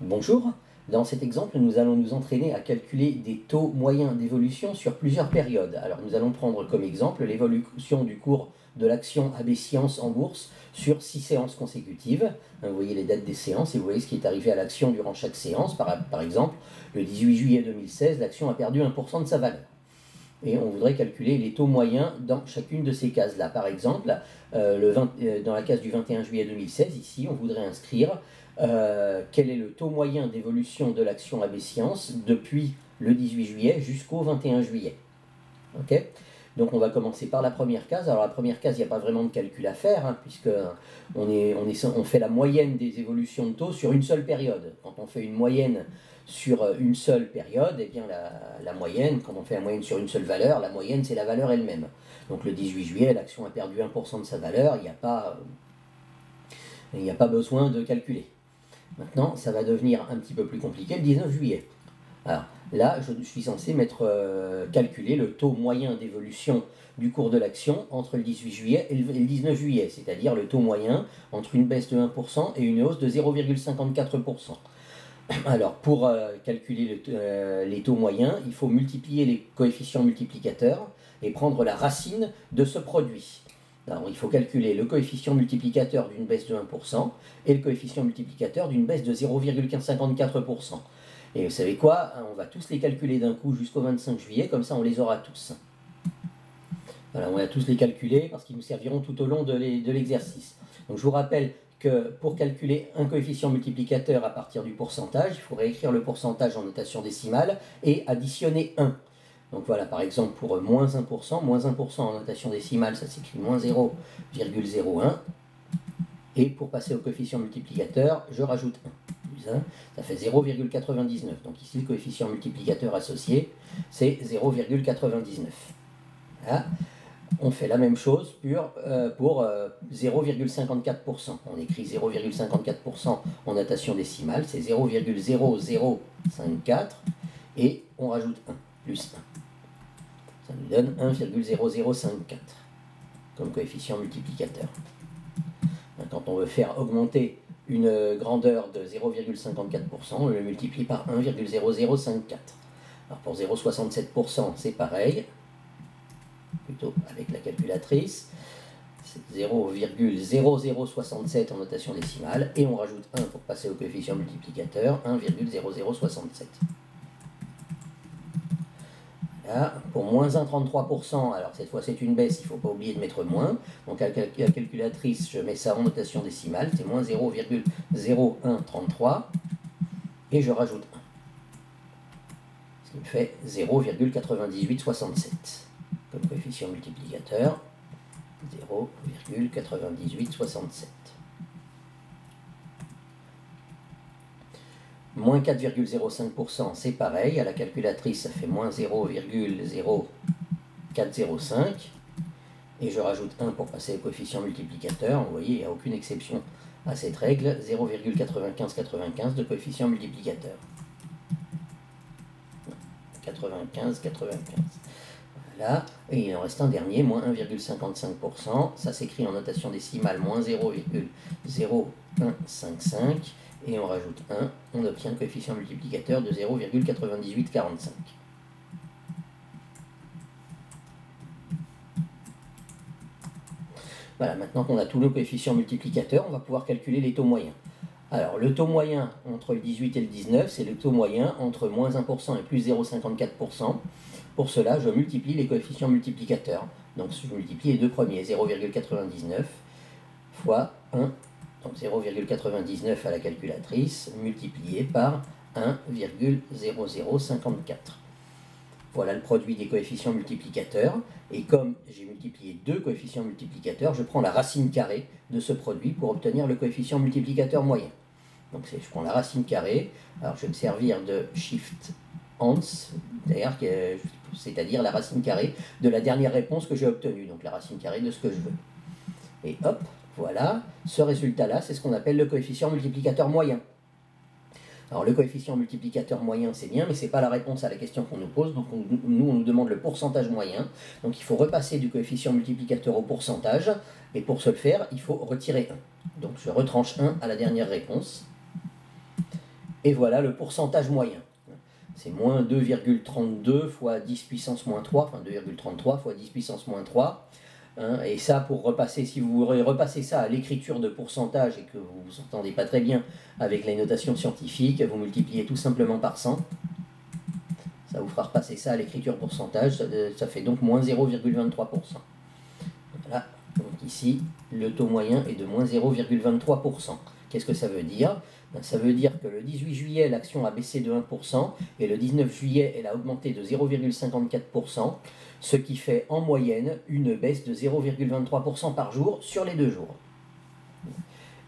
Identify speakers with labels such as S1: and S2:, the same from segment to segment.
S1: Bonjour, dans cet exemple nous allons nous entraîner à calculer des taux moyens d'évolution sur plusieurs périodes. Alors nous allons prendre comme exemple l'évolution du cours de l'action AB Science en bourse sur 6 séances consécutives. Vous voyez les dates des séances et vous voyez ce qui est arrivé à l'action durant chaque séance. Par exemple, le 18 juillet 2016, l'action a perdu 1% de sa valeur. Et on voudrait calculer les taux moyens dans chacune de ces cases-là. Par exemple, dans la case du 21 juillet 2016, ici, on voudrait inscrire quel est le taux moyen d'évolution de l'action AB Science depuis le 18 juillet jusqu'au 21 juillet. Okay, donc on va commencer par la première case. Alors la première case, il n'y a pas vraiment de calcul à faire, hein, puisque on fait la moyenne des évolutions de taux sur une seule période. Quand on fait une moyenne sur une seule période, eh bien la moyenne, quand on fait la moyenne sur une seule valeur, la moyenne c'est la valeur elle-même. Donc le 18 juillet, l'action a perdu 1% de sa valeur, il n'y a pas besoin de calculer. Maintenant, ça va devenir un petit peu plus compliqué le 19 juillet. Alors là, je suis censé calculer le taux moyen d'évolution du cours de l'action entre le 18 juillet et le 19 juillet, c'est-à-dire le taux moyen entre une baisse de 1% et une hausse de 0,54%. Alors, pour calculer les taux moyens, il faut multiplier les coefficients multiplicateurs et prendre la racine de ce produit. Alors, il faut calculer le coefficient multiplicateur d'une baisse de 1% et le coefficient multiplicateur d'une baisse de 0,54%. Et vous savez quoi? On va tous les calculer d'un coup jusqu'au 25 juillet, comme ça on les aura tous. Voilà, on va tous les calculer parce qu'ils nous serviront tout au long de l'exercice. Donc je vous rappelle que pour calculer un coefficient multiplicateur à partir du pourcentage, il faut réécrire le pourcentage en notation décimale et additionner 1. Donc voilà, par exemple pour moins 1% en notation décimale, ça s'écrit moins 0,01. Et pour passer au coefficient multiplicateur, je rajoute 1. Ça fait 0,99. Donc ici, le coefficient multiplicateur associé, c'est 0,99. Voilà. On fait la même chose pour 0,54%. On écrit 0,54% en notation décimale, c'est 0,0054, et on rajoute 1, plus 1. Ça nous donne 1,0054 comme coefficient multiplicateur. Quand on veut faire augmenter une grandeur de 0,54%, on le multiplie par 1,0054. Alors pour 0,67%, c'est pareil, plutôt avec la calculatrice, c'est 0,0067 en notation décimale, et on rajoute 1 pour passer au coefficient multiplicateur, 1,0067. Là, pour moins 1,33%, alors cette fois c'est une baisse, il ne faut pas oublier de mettre moins. Donc à la calculatrice, je mets ça en notation décimale, c'est moins 0,0133, et je rajoute 1. Ce qui me fait 0,9867 comme coefficient multiplicateur, 0,9867. Moins 4,05%, c'est pareil, à la calculatrice ça fait moins 0,0405, et je rajoute 1 pour passer au coefficient multiplicateur. Vous voyez, il n'y a aucune exception à cette règle, 0,9595 de coefficient multiplicateur. 95. Voilà, et il en reste un dernier, moins 1,55%, ça s'écrit en notation décimale, moins 0,0155, et on rajoute 1, on obtient un coefficient multiplicateur de 0,9845. Voilà, maintenant qu'on a tous nos coefficients multiplicateurs, on va pouvoir calculer les taux moyens. Alors, le taux moyen entre le 18 et le 19, c'est le taux moyen entre moins 1% et plus 0,54%. Pour cela, je multiplie les coefficients multiplicateurs. Donc, je multiplie les deux premiers, 0,99 fois 1. Donc 0,99 à la calculatrice, multiplié par 1,0054. Voilà le produit des coefficients multiplicateurs. Et comme j'ai multiplié deux coefficients multiplicateurs, je prends la racine carrée de ce produit pour obtenir le coefficient multiplicateur moyen. Donc je prends la racine carrée. Alors je vais me servir de shift ans, c'est-à-dire la racine carrée de la dernière réponse que j'ai obtenue. Donc la racine carrée de ce que je veux. Et hop, voilà, ce résultat-là, c'est ce qu'on appelle le coefficient multiplicateur moyen. Alors le coefficient multiplicateur moyen, c'est bien, mais ce n'est pas la réponse à la question qu'on nous pose. Donc on nous demande le pourcentage moyen. Donc il faut repasser du coefficient multiplicateur au pourcentage. Et pour ce faire, il faut retirer 1. Donc je retranche 1 à la dernière réponse. Et voilà le pourcentage moyen. C'est moins 2,32 fois 10 puissance moins 3, enfin 2,33 fois 10 puissance moins 3. Hein, et ça, pour repasser, si vous repassez ça à l'écriture de pourcentage et que vous ne vous entendez pas très bien avec les notations scientifiques, vous multipliez tout simplement par 100. Ça vous fera repasser ça à l'écriture pourcentage, ça fait donc moins 0,23%. Voilà, donc ici, le taux moyen est de moins 0,23%. Qu'est-ce que ça veut dire? Ça veut dire que le 18 juillet, l'action a baissé de 1%, et le 19 juillet, elle a augmenté de 0,54%, ce qui fait en moyenne une baisse de 0,23% par jour sur les 2 jours.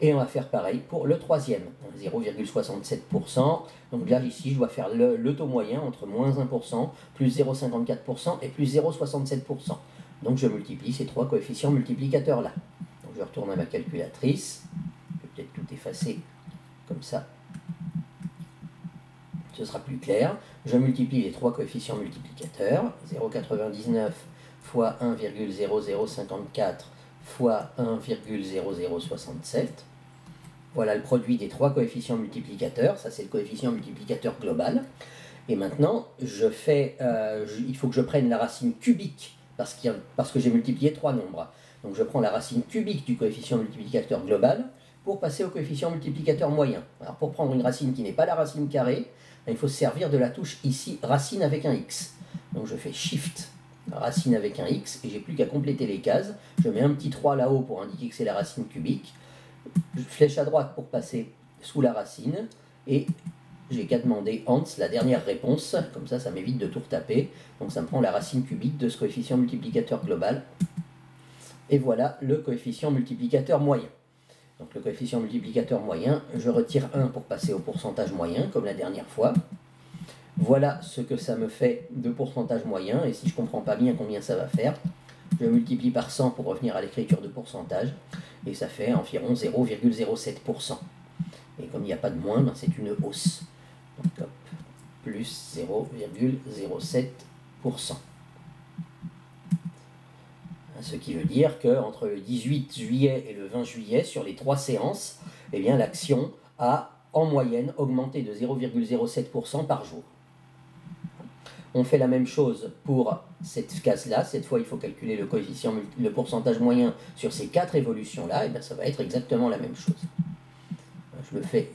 S1: Et on va faire pareil pour le troisième, 0,67%. Donc là, ici, je dois faire le taux moyen entre moins 1%, plus 0,54% et plus 0,67%. Donc je multiplie ces trois coefficients multiplicateurs-là. Donc je retourne à ma calculatrice. Je vais peut-être tout effacer comme ça. Ce sera plus clair. Je multiplie les trois coefficients multiplicateurs. 0,99 fois 1,0054 fois 1,0067. Voilà le produit des trois coefficients multiplicateurs. Ça, c'est le coefficient multiplicateur global. Et maintenant, il faut que je prenne la racine cubique parce que j'ai multiplié trois nombres. Donc je prends la racine cubique du coefficient multiplicateur global pour passer au coefficient multiplicateur moyen. Alors pour prendre une racine qui n'est pas la racine carrée, il faut se servir de la touche ici, racine avec un x. Donc je fais Shift, racine avec un x, et j'ai plus qu'à compléter les cases. Je mets un petit 3 là-haut pour indiquer que c'est la racine cubique. Je flèche à droite pour passer sous la racine, et j'ai qu'à demander Hans, la dernière réponse, comme ça, ça m'évite de tout retaper. Donc ça me prend la racine cubique de ce coefficient multiplicateur global. Et voilà le coefficient multiplicateur moyen. Donc le coefficient multiplicateur moyen, je retire 1 pour passer au pourcentage moyen, comme la dernière fois. Voilà ce que ça me fait de pourcentage moyen, et si je ne comprends pas bien combien ça va faire, je multiplie par 100 pour revenir à l'écriture de pourcentage, et ça fait environ 0,07%. Et comme il n'y a pas de moins, ben c'est une hausse. Donc hop, plus 0,07%. Ce qui veut dire qu'entre le 18 juillet et le 20 juillet, sur les trois séances, eh bien, l'action a en moyenne augmenté de 0,07% par jour. On fait la même chose pour cette case-là. Cette fois, il faut calculer le coefficient, le pourcentage moyen sur ces quatre évolutions-là. Et bien, ça va être exactement la même chose. Je vais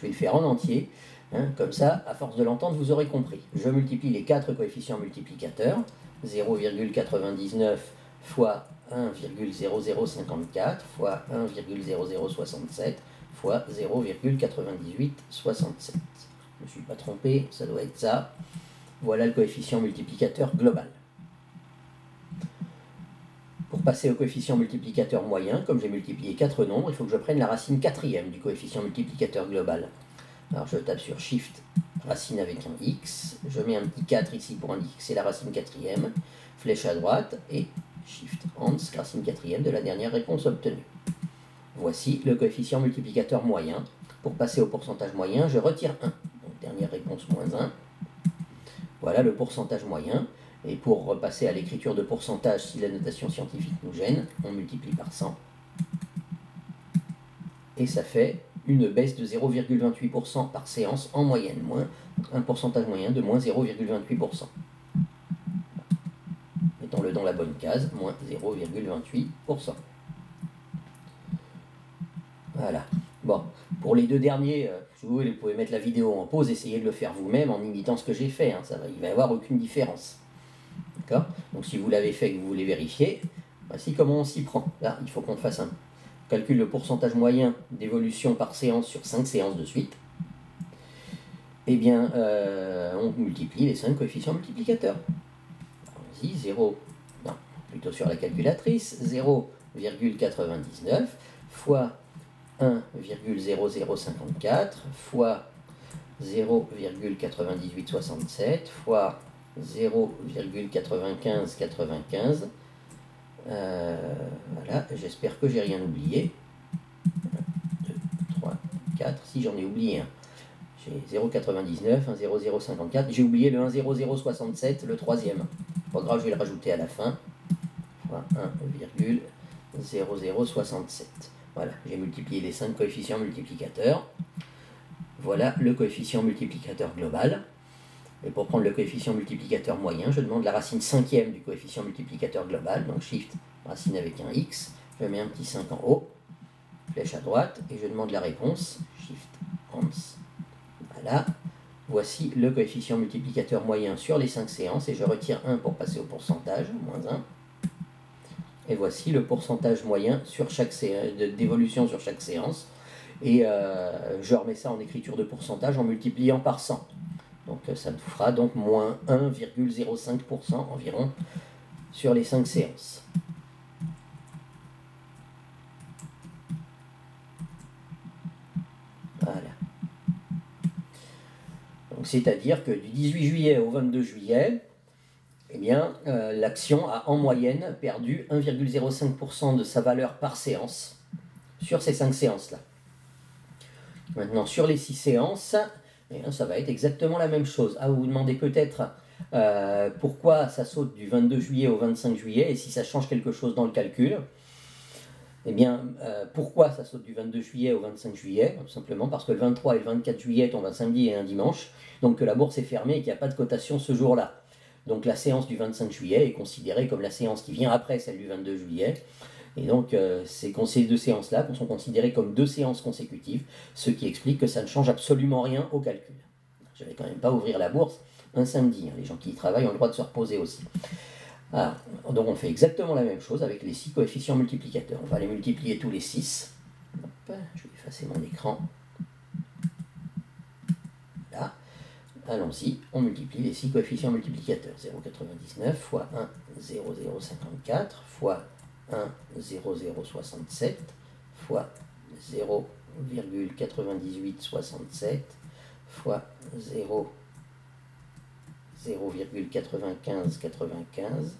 S1: le faire en entier. Hein, comme ça, à force de l'entendre, vous aurez compris. Je multiplie les quatre coefficients multiplicateurs. 0,99 fois 1,0054 fois 1,0067 fois 0,9867. Je ne me suis pas trompé, ça doit être ça. Voilà le coefficient multiplicateur global. Pour passer au coefficient multiplicateur moyen, comme j'ai multiplié 4 nombres, il faut que je prenne la racine quatrième du coefficient multiplicateur global. Alors je tape sur Shift, racine avec un X, je mets un petit 4 ici pour indiquer que c'est la racine quatrième, flèche à droite et Shift Hans, racine quatrième de la dernière réponse obtenue. Voici le coefficient multiplicateur moyen. Pour passer au pourcentage moyen, je retire 1. Donc dernière réponse moins 1. Voilà le pourcentage moyen. Et pour repasser à l'écriture de pourcentage, si la notation scientifique nous gêne, on multiplie par 100. Et ça fait une baisse de 0,28% par séance en moyenne, moins un pourcentage moyen de moins 0,28%. Mettons-le dans la bonne case, moins 0,28%. Voilà. Bon, pour les deux derniers, vous pouvez mettre la vidéo en pause, essayez de le faire vous-même en imitant ce que j'ai fait. Hein, il ne va y avoir aucune différence. D'accord? Donc si vous l'avez fait et que vous voulez vérifier, voici comment on s'y prend. Là, il faut qu'on fasse un calcul le pourcentage moyen d'évolution par séance sur 5 séances de suite. Eh bien, on multiplie les 5 coefficients multiplicateurs. Allons-y, 0, non, plutôt sur la calculatrice, 0,99 fois 1,0054 fois 0,9867 fois 0,9595. Voilà, j'espère que j'ai rien oublié. 1, 2, 3, 4, si j'en ai oublié un. J'ai 0,99, 1,0054. J'ai oublié le 1,0067, le troisième. Pas grave, je vais le rajouter à la fin. Fois 1,0067. Voilà, j'ai multiplié les 5 coefficients multiplicateurs. voilà le coefficient multiplicateur global. Et pour prendre le coefficient multiplicateur moyen, je demande la racine cinquième du coefficient multiplicateur global, donc shift racine avec un x, je mets un petit 5 en haut, flèche à droite, et je demande la réponse, shift ans. Voilà, voici le coefficient multiplicateur moyen sur les 5 séances, et je retire 1 pour passer au pourcentage, moins 1. Et voici le pourcentage moyen sur chaque d'évolution sur chaque séance. Et je remets ça en écriture de pourcentage en multipliant par 100. Donc ça nous fera donc moins 1,05% environ sur les 5 séances. Voilà. Donc c'est-à-dire que du 18 juillet au 22 juillet, eh bien, l'action a en moyenne perdu 1,05% de sa valeur par séance sur ces 5 séances-là. Maintenant, sur les 6 séances, eh bien, ça va être exactement la même chose. Ah, vous vous demandez peut-être pourquoi ça saute du 22 juillet au 25 juillet et si ça change quelque chose dans le calcul. Eh bien, pourquoi ça saute du 22 juillet au 25 juillet? Tout simplement parce que le 23 et le 24 juillet tombent un samedi et un dimanche, donc que la bourse est fermée et qu'il n'y a pas de cotation ce jour-là. Donc la séance du 25 juillet est considérée comme la séance qui vient après celle du 22 juillet. Et donc ces deux séances-là sont considérées comme 2 séances consécutives, ce qui explique que ça ne change absolument rien au calcul. Je ne vais quand même pas ouvrir la bourse un samedi. Les gens qui y travaillent ont le droit de se reposer aussi. Alors, donc on fait exactement la même chose avec les 6 coefficients multiplicateurs. On va les multiplier tous les 6. Hop, je vais effacer mon écran. Là. Allons-y, on multiplie les 6 coefficients multiplicateurs. 0,99 fois 1, 0,054 fois 1,0067 fois 0,9867 fois 0,9595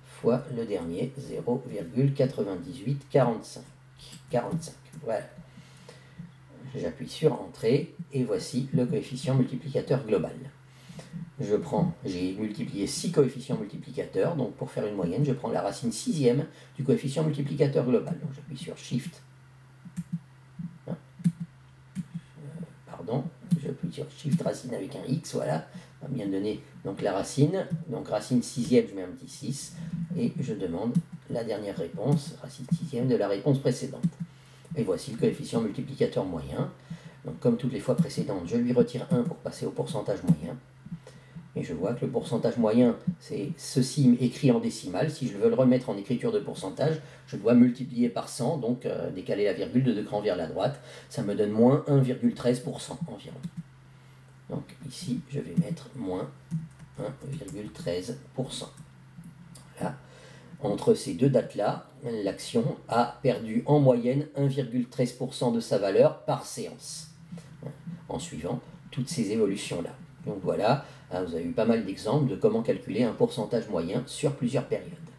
S1: fois le dernier 0,9845. 45. Voilà. J'appuie sur Entrée et voici le coefficient multiplicateur global. J'ai multiplié 6 coefficients multiplicateurs, donc pour faire une moyenne, je prends la racine sixième du coefficient multiplicateur global. Donc j'appuie sur Shift. J'appuie sur Shift racine avec un X, voilà. On va bien donner donc la racine. Donc racine sixième, je mets un petit 6. Et je demande la dernière réponse, racine sixième de la réponse précédente. Et voici le coefficient multiplicateur moyen. Donc comme toutes les fois précédentes, je lui retire 1 pour passer au pourcentage moyen. Et je vois que le pourcentage moyen, c'est ceci écrit en décimale. Si je veux le remettre en écriture de pourcentage, je dois multiplier par 100, donc décaler la virgule de 2 crans vers la droite. Ça me donne moins 1,13% environ. Donc ici, je vais mettre moins 1,13%. Voilà. Entre ces deux dates-là, l'action a perdu en moyenne 1,13% de sa valeur par séance, en suivant toutes ces évolutions-là. Donc voilà, vous avez eu pas mal d'exemples de comment calculer un pourcentage moyen sur plusieurs périodes.